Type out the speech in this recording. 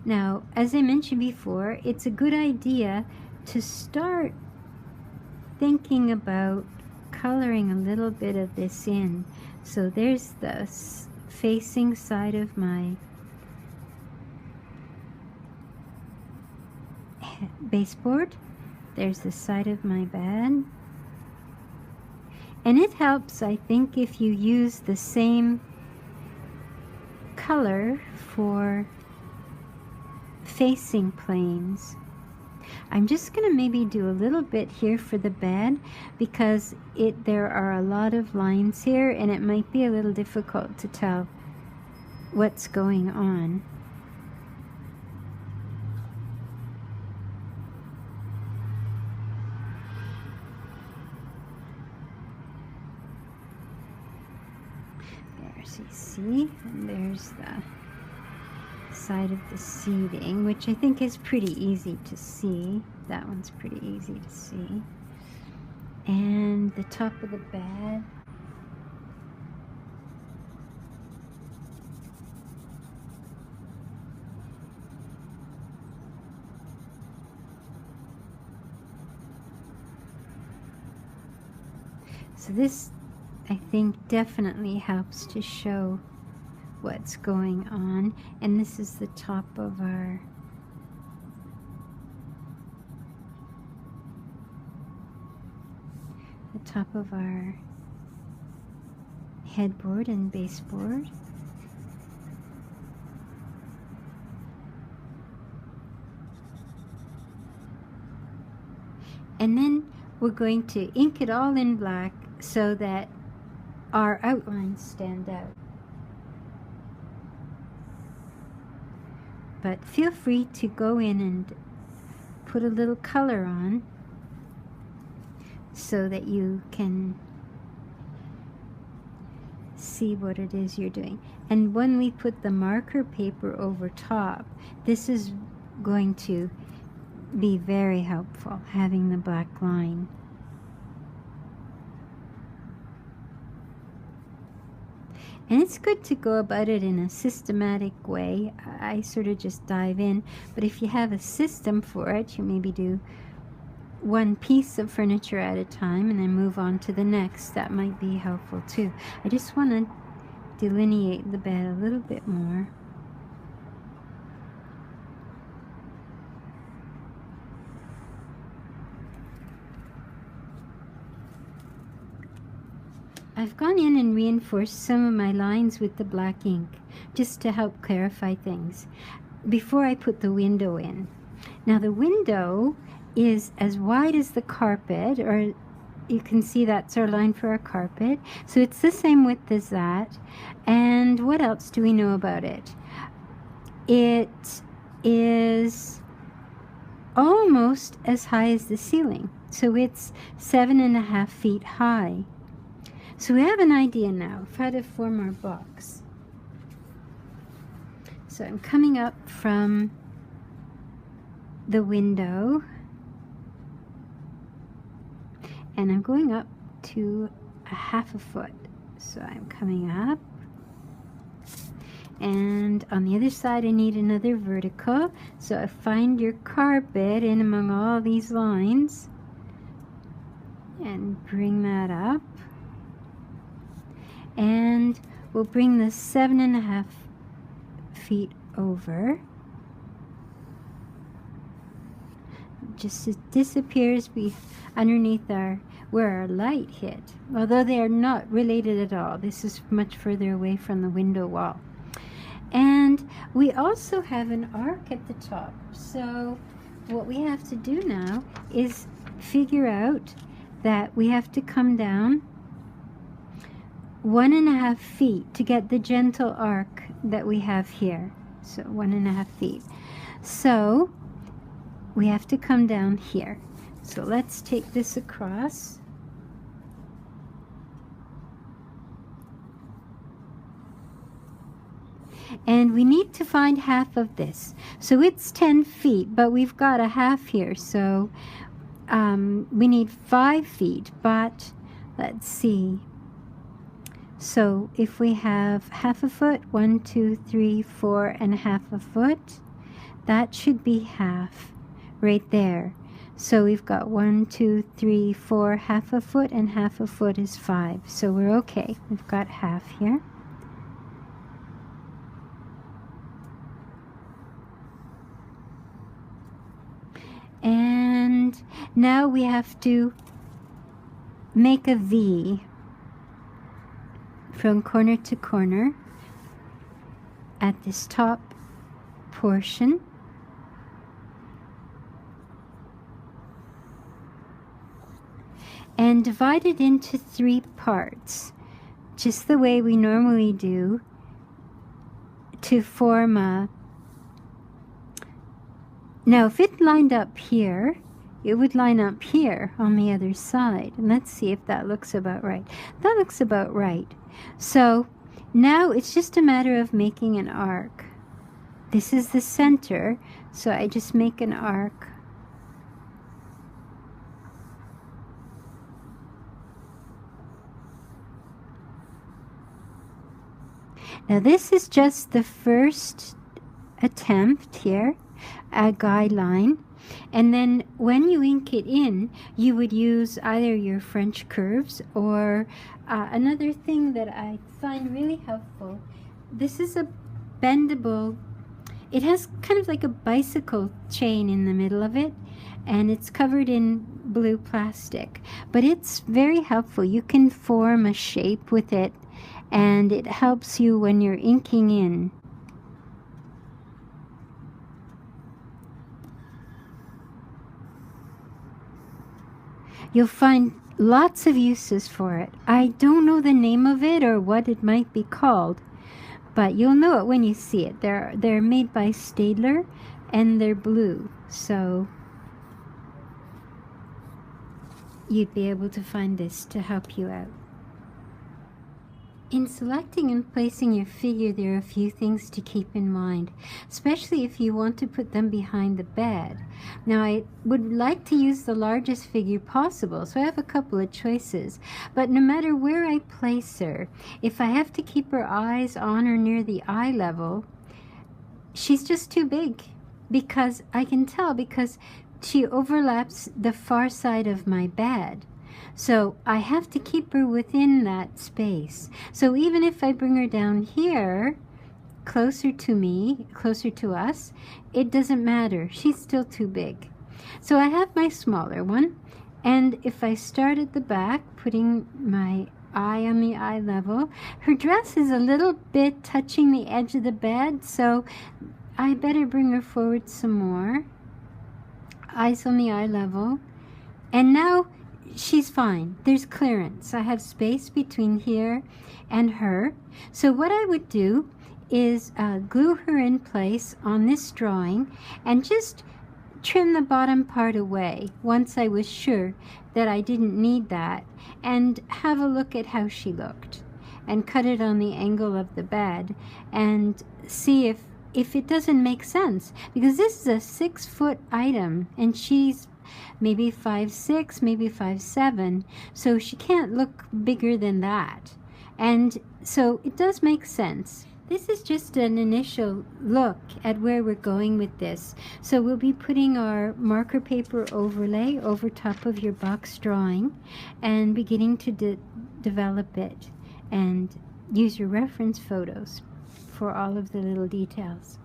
Now, as I mentioned before, it's a good idea to start thinking about coloring a little bit of this in. So there's the facing side of my baseboard. There's the side of my bed. And it helps, I think, if you use the same color for facing planes. I'm just going to maybe do a little bit here for the bed because there are a lot of lines here and it might be a little difficult to tell what's going on. There's, you see, and there's the side of the seating, which I think is pretty easy to see. That one's pretty easy to see. And the top of the bed. So this, I think, definitely helps to show what's going on. And this is the top of our headboard and baseboard. And then we're going to ink it all in black so that our outlines stand out. But feel free to go in and put a little color on so that you can see what it is you're doing. And when we put the marker paper over top, this is going to be very helpful, having the black line. And it's good to go about it in a systematic way. I sort of just dive in, but if you have a system for it, you maybe do one piece of furniture at a time and then move on to the next. That might be helpful too. I just want to delineate the bed a little bit more. I've gone in and reinforced some of my lines with the black ink just to help clarify things before I put the window in. Now the window is as wide as the carpet, or you can see that's our line for our carpet. So it's the same width as that. And what else do we know about it? It is almost as high as the ceiling. So it's 7.5 feet high. So we have an idea now of how to form our box. So I'm coming up from the window and I'm going up to 1/2 foot. So I'm coming up, and on the other side I need another vertical. So I find your carpet in among all these lines and bring that up. And we'll bring the 7.5 feet over. Just it disappears underneath where our light hit, although they are not related at all. This is much further away from the window wall. And we also have an arc at the top. So what we have to do now is figure out that we have to come down 1.5 feet to get the gentle arc that we have here. So 1.5 feet. So we have to come down here. So let's take this across. And we need to find half of this. So it's 10 feet, but we've got a half here. So we need 5 feet, but let's see. So if we have 1/2 foot, 1, 2, 3, 4, and 1/2 foot, that should be half right there. So we've got 1, 2, 3, 4, half a foot, and half a foot is 5. So we're okay. We've got half here. And now we have to make a V from corner to corner at this top portion. And divide it into 3 parts, just the way we normally do, to form a... Now if it lined up here, it would line up here on the other side. And let's see if that looks about right. That looks about right. So now it's just a matter of making an arc. This is the center, so I just make an arc. Now this is just the first attempt here, a guideline. And then when you ink it in, you would use either your French curves or another thing that I find really helpful. This is a bendable, it has kind of like a bicycle chain in the middle of it, and it's covered in blue plastic. But it's very helpful. You can form a shape with it, and it helps you when you're inking in. You'll find lots of uses for it. I don't know the name of it or what it might be called, but you'll know it when you see it. They're made by Staedtler, and they're blue, so you'd be able to find this to help you out. In selecting and placing your figure, there are a few things to keep in mind, especially if you want to put them behind the bed. Now, I would like to use the largest figure possible, so I have a couple of choices. But no matter where I place her, if I have to keep her eyes on or near the eye level, she's just too big, because I can tell because she overlaps the far side of my bed. So I have to keep her within that space. So even if I bring her down here, closer to me, closer to us, it doesn't matter. She's still too big. So I have my smaller one. And if I start at the back, putting my eye on the eye level, her dress is a little bit touching the edge of the bed, so I better bring her forward some more. Eyes on the eye level. And now she's fine. There's clearance. I have space between here and her. So what I would do is glue her in place on this drawing and just trim the bottom part away once I was sure that I didn't need that, and have a look at how she looked and cut it on the angle of the bed and see if it doesn't make sense, because this is a 6-foot item and she's maybe 5'6", maybe 5'7", so she can't look bigger than that. And so it does make sense. This is just an initial look at where we're going with this. So we'll be putting our marker paper overlay over top of your box drawing and beginning to develop it, and use your reference photos for all of the little details.